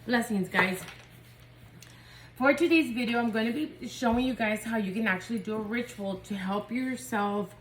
Blessings, guys. For today's video, I'm going to be showing you guys how you can actually do a ritual to help yourself.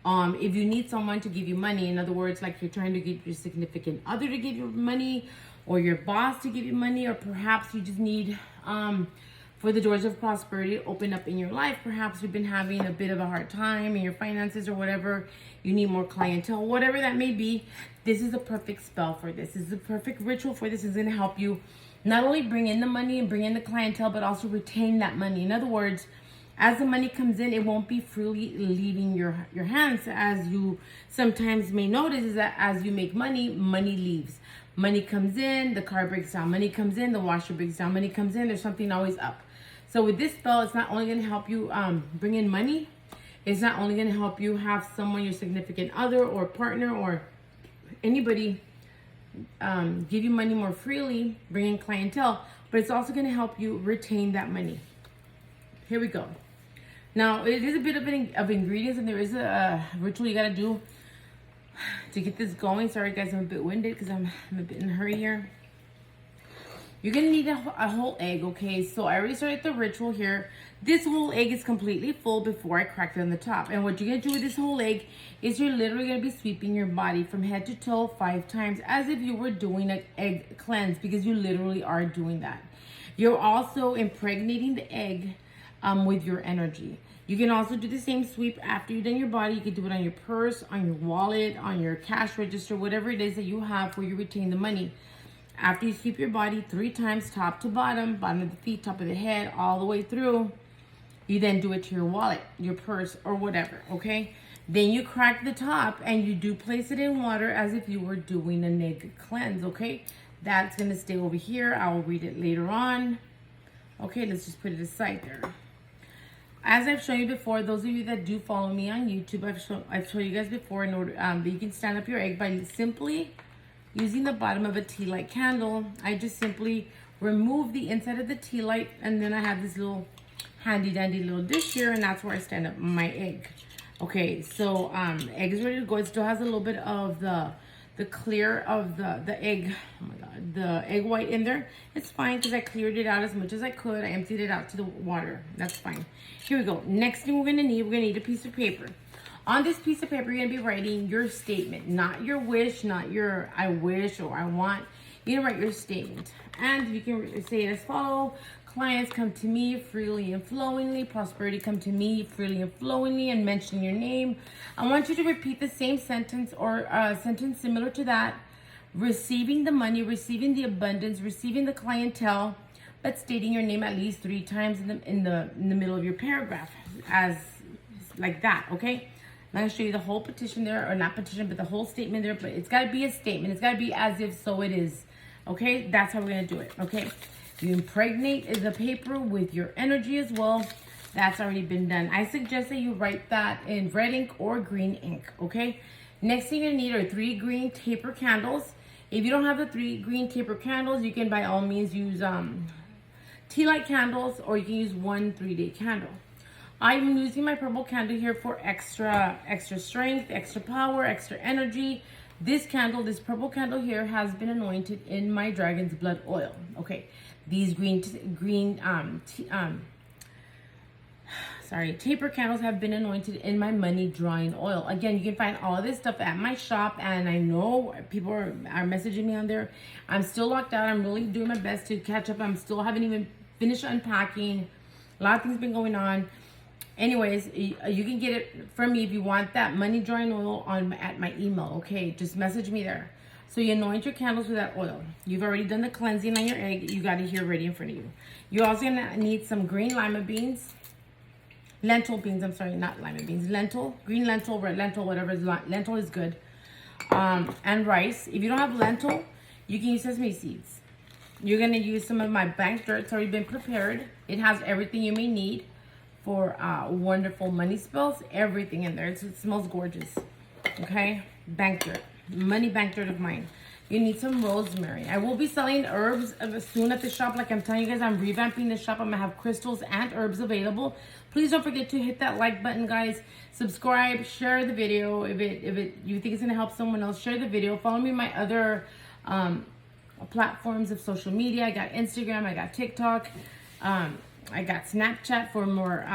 If you need someone to give you money, in other words, like you're trying to get your significant other to give you money, or your boss to give you money, or perhaps you just need for the doors of prosperity to open up in your life. Perhaps you've been having a bit of a hard time in your finances or whatever. You need more clientele, whatever that may be. This is a perfect spell for this. This is a perfect ritual for this. It's going to help you not only bring in the money and bring in the clientele, but also retain that money. In other words, as the money comes in, it won't be freely leaving your hands. As you sometimes may notice, is that as you make money, money leaves. Money comes in, the car breaks down. Money comes in, the washer breaks down. Money comes in, there's something always up. So with this spell, it's not only going to help you bring in money, it's not only going to help you have someone, your significant other or partner or anybody, give you money more freely, bring in clientele, but it's also going to help you retain that money. Here we go. Now, it is a bit of ingredients, and there is a ritual you got to do to get this going. Sorry, guys, I'm a bit winded because I'm a bit in a hurry here. You're going to need a whole egg, okay? So I already started the ritual here. This whole egg is completely full before I cracked it on the top. And what you're going to do with this whole egg is you're literally going to be sweeping your body from head to toe 5 times as if you were doing an egg cleanse, because you literally are doing that. You're also impregnating the egg with your energy. You can also do the same sweep after you've done your body. You can do it on your purse, on your wallet, on your cash register, whatever it is that you have where you retain the money. After you sweep your body 3 times, top to bottom, bottom of the feet, top of the head, all the way through, you then do it to your wallet, your purse, or whatever, okay? Then you crack the top and you do place it in water as if you were doing an egg cleanse, okay? That's going to stay over here. I will read it later on. Okay, let's just put it aside there. As I've shown you before, those of you that do follow me on YouTube, I've shown you guys before in order that you can stand up your egg by simply using the bottom of a tea light candle. I just simply remove the inside of the tea light, and then I have this little handy dandy little dish here, and that's where I stand up my egg. Okay, so egg is ready to go. It still has a little bit of the clear of the egg, oh my god, the egg white in there. It's fine because I cleared it out as much as I could. I emptied it out to the water. That's fine. Here we go. Next thing we're gonna need a piece of paper. On this piece of paper, you're gonna be writing your statement, not your wish, not your I wish or I want. You're gonna write your statement, and you can say it as follows: clients come to me freely and flowingly. Prosperity come to me freely and flowingly, and mention your name. I want you to repeat the same sentence or a sentence similar to that. Receiving the money, receiving the abundance, receiving the clientele, but stating your name at least 3 times in the middle of your paragraph, as like that. Okay. I'm going to show you the whole petition there, or not petition, but the whole statement there. But it's got to be a statement. It's got to be as if so it is. Okay, that's how we're going to do it. Okay, you impregnate the paper with your energy as well. That's already been done. I suggest that you write that in red ink or green ink. Okay, next thing you need are 3 green taper candles. If you don't have the 3 green taper candles, you can by all means use tea light candles, or you can use 1 3-day candle. I'm using my purple candle here for extra strength, extra power, extra energy. This candle, this purple candle here, has been anointed in my dragon's blood oil. Okay, these taper candles have been anointed in my money drawing oil. Again, you can find all of this stuff at my shop, and I know people are messaging me on there. I'm still locked out. I'm really doing my best to catch up. Haven't even finished unpacking. A lot of things been going on. Anyways, you can get it from me if you want that money drawing oil at my email. Okay, just message me there. So you anoint your candles with that oil. You've already done the cleansing on your egg. You got it here ready in front of you. You're also gonna need some green lima beans, lentil beans. I'm sorry, not lima beans. Lentil, green lentil, red lentil, whatever. Lentil is good. And rice. If you don't have lentil, you can use sesame seeds. You're gonna use some of my bank dirt. It's already been prepared. It has everything you may need for wonderful money spells, everything in there. It smells gorgeous. Okay, bank dirt, money bank dirt of mine. You need some rosemary. I will be selling herbs soon at the shop. Like I'm telling you guys, I'm revamping the shop. I'm gonna have crystals and herbs available. Please don't forget to hit that like button, guys. Subscribe, share the video if you think it's gonna help someone else. Share the video. Follow me on my other platforms of social media. I got Instagram, I got TikTok, I got Snapchat for more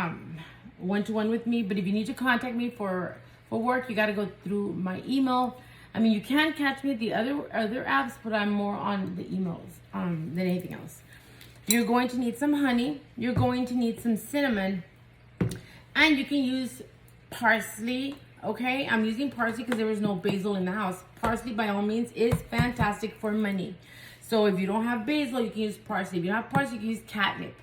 one-to-one with me. But if you need to contact me for work, you got to go through my email. I mean, you can catch me at the other apps, but I'm more on the emails than anything else. You're going to need some honey. You're going to need some cinnamon. And you can use parsley, okay? I'm using parsley because there was no basil in the house. Parsley, by all means, is fantastic for money. So if you don't have basil, you can use parsley. If you don't have parsley, you can use catnip.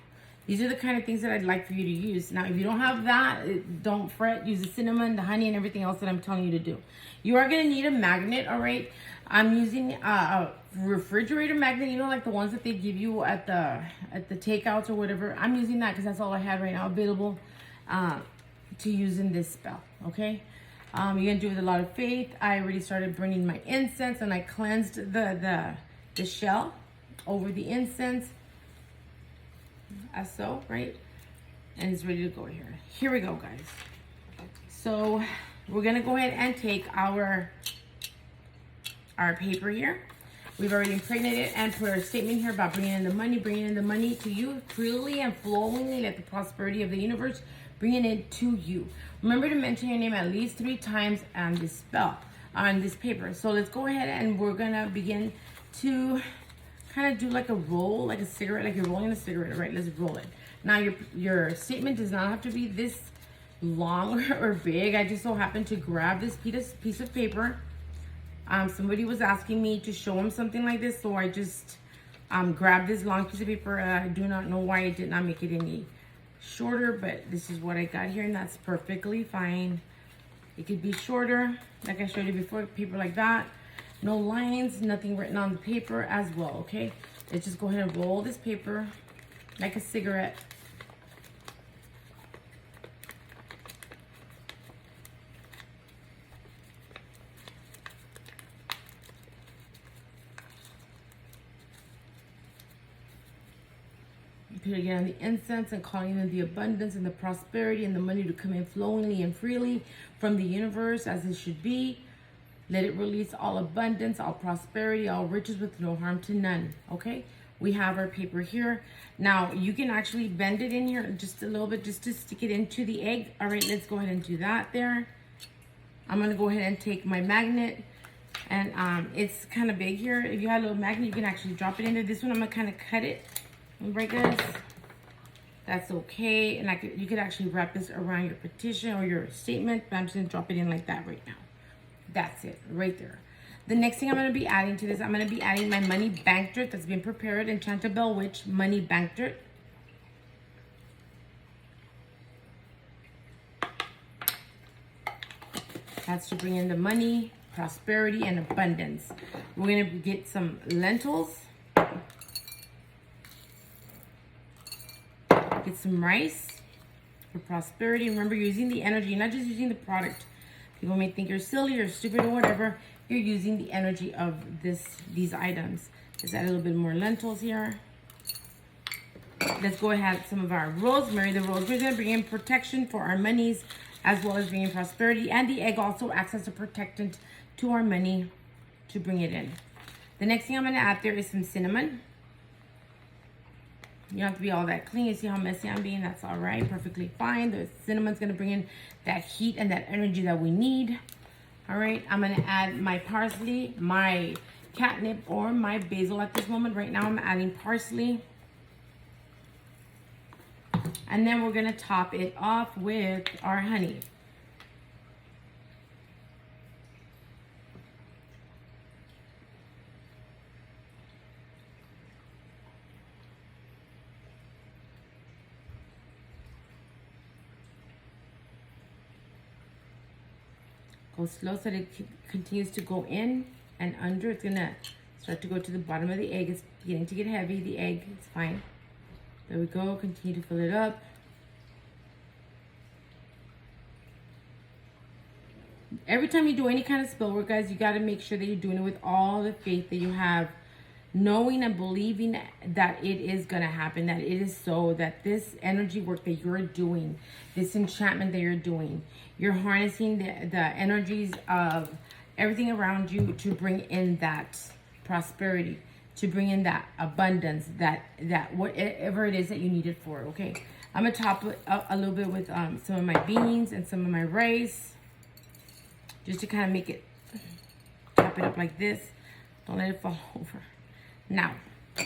These are the kind of things that I'd like for you to use. Now, if you don't have that, don't fret. Use the cinnamon, the honey, and everything else that I'm telling you to do. You are going to need a magnet, all right? I'm using a refrigerator magnet, you know, like the ones that they give you at the takeouts or whatever. I'm using that because that's all I have right now available to use in this spell, okay? You're going to do it with a lot of faith. I already started burning my incense, and I cleansed the shell over the incense. As so, right? And it's ready to go here. Here we go, guys. So we're gonna go ahead and take our paper here. We've already impregnated it and put our statement here about bringing in the money to you freely and flowingly. Let the prosperity of the universe bring it in to you. Remember to mention your name at least 3 times on this spell, on this paper. So let's go ahead and we're gonna begin to kind of do like a roll, like a cigarette, like you're rolling a cigarette, right? Let's roll it. Now your statement does not have to be this long or big. I just so happened to grab this piece of paper. Somebody was asking me to show them something like this, so I just grabbed this long piece of paper. I do not know why I did not make it any shorter, but this is what I got here, and that's perfectly fine. It could be shorter, like I showed you before, paper like that. No lines, nothing written on the paper as well, okay? Let's just go ahead and roll this paper like a cigarette. Put it again on the incense and calling in the abundance and the prosperity and the money to come in flowingly and freely from the universe as it should be. Let it release all abundance, all prosperity, all riches with no harm to none. Okay? We have our paper here. Now, you can actually bend it in here just a little bit just to stick it into the egg. All right, let's go ahead and do that there. I'm going to go ahead and take my magnet. And it's kind of big here. If you had a little magnet, you can actually drop it into this one. I'm going to kind of cut it. Right, guys? That's okay. And you could actually wrap this around your petition or your statement. But I'm just going to drop it in like that right now. That's it, right there. The next thing I'm going to be adding to this, I'm going to be adding my money bank dirt that's been prepared. Enchanted Bell Witch money bank dirt. That's to bring in the money, prosperity, and abundance. We're going to get some lentils. Get some rice for prosperity. Remember, you're using the energy, you're not just using the product. People may think you're silly or stupid or whatever. You're using the energy of these items. Let's add a little bit more lentils here. Let's go ahead and some of our rosemary. The rosemary is going to bring in protection for our monies as well as bringing prosperity. And the egg also acts as a protectant to our money to bring it in. The next thing I'm going to add there is some cinnamon. You don't have to be all that clean. You see how messy I'm being? That's all right. Perfectly fine. The cinnamon's going to bring in that heat and that energy that we need. All right. I'm going to add my parsley, my catnip, or my basil at this moment. Right now, I'm adding parsley. And then we're going to top it off with our honey. Go slow so that it continues to go in and under. It's going to start to go to the bottom of the egg. It's beginning to get heavy, the egg. It's fine. There we go. Continue to fill it up. Every time you do any kind of spell work, guys, you got to make sure that you're doing it with all the faith that you have, knowing and believing that it is going to happen, that it is so, that this energy work that you're doing, this enchantment that you're doing, you're harnessing the energies of everything around you to bring in that prosperity, to bring in that abundance, that whatever it is that you need it for. Okay, I'm gonna top it up a little bit with some of my beans and some of my rice, just to kind of make it, top it up like this. Don't let it fall over. Now,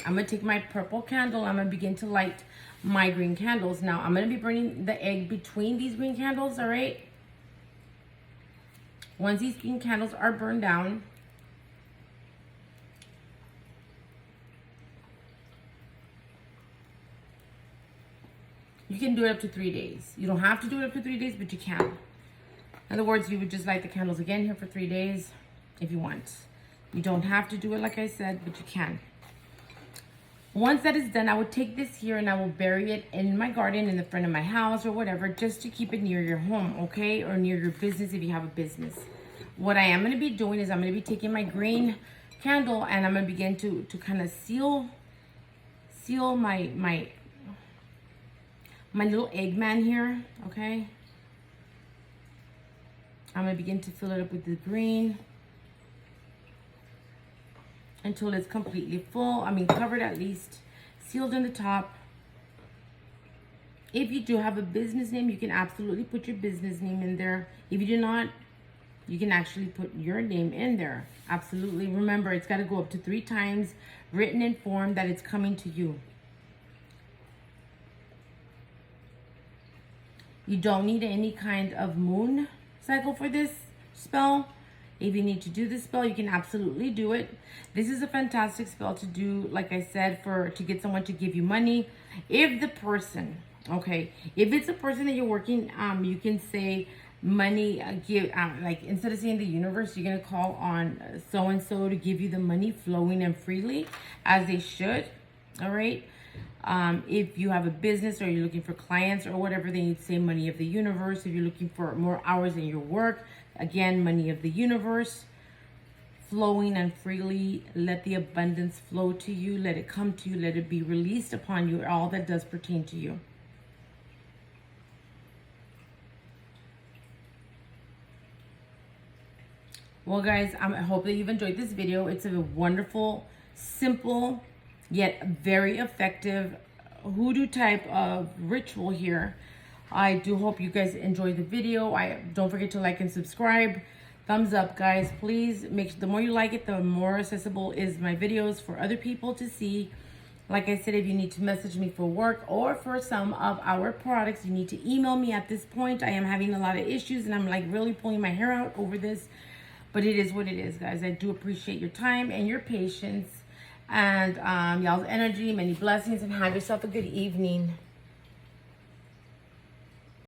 I'm gonna take my purple candle. I'm gonna begin to light my green candles. Now, I'm gonna be burning the egg between these green candles, all right? Once these green candles are burned down, you can do it up to 3 days. You don't have to do it up to 3 days, but you can. In other words, you would just light the candles again here for 3 days if you want. You don't have to do it like I said, but you can. Once that is done, I would take this here and I will bury it in my garden in the front of my house or whatever, just to keep it near your home, okay? Or near your business if you have a business. What I am going to be doing is I'm going to be taking my green candle and I'm going to begin to kind of seal my little Eggman here, okay? I'm going to begin to fill it up with the green until it's completely full. I mean, covered at least, sealed in the top. If you do have a business name, you can absolutely put your business name in there. If you do not, you can actually put your name in there. Absolutely. Remember, it's got to go up to 3 times, written in form that it's coming to you. You don't need any kind of moon cycle for this spell. If you need to do this spell, you can absolutely do it. This is a fantastic spell to do, like I said, to get someone to give you money. If the person, okay, if it's a person that you're working, you can say money, like instead of saying the universe, you're going to call on so-and-so to give you the money flowing and freely as they should, all right? If you have a business or you're looking for clients or whatever, then you'd say money of the universe. If you're looking for more hours in your work, again, money of the universe, flowing and freely. Let the abundance flow to you. Let it come to you. Let it be released upon you, all that does pertain to you. Well, guys, I hope that you've enjoyed this video. It's a wonderful, simple, yet very effective hoodoo type of ritual here. I do hope you guys enjoyed the video. Don't forget to like and subscribe. Thumbs up, guys. Please the more you like it, the more accessible is my videos for other people to see. Like I said, if you need to message me for work or for some of our products, you need to email me at this point. I am having a lot of issues and I'm like really pulling my hair out over this. But it is what it is, guys. I do appreciate your time and your patience and y'all's energy. Many blessings and have yourself a good evening.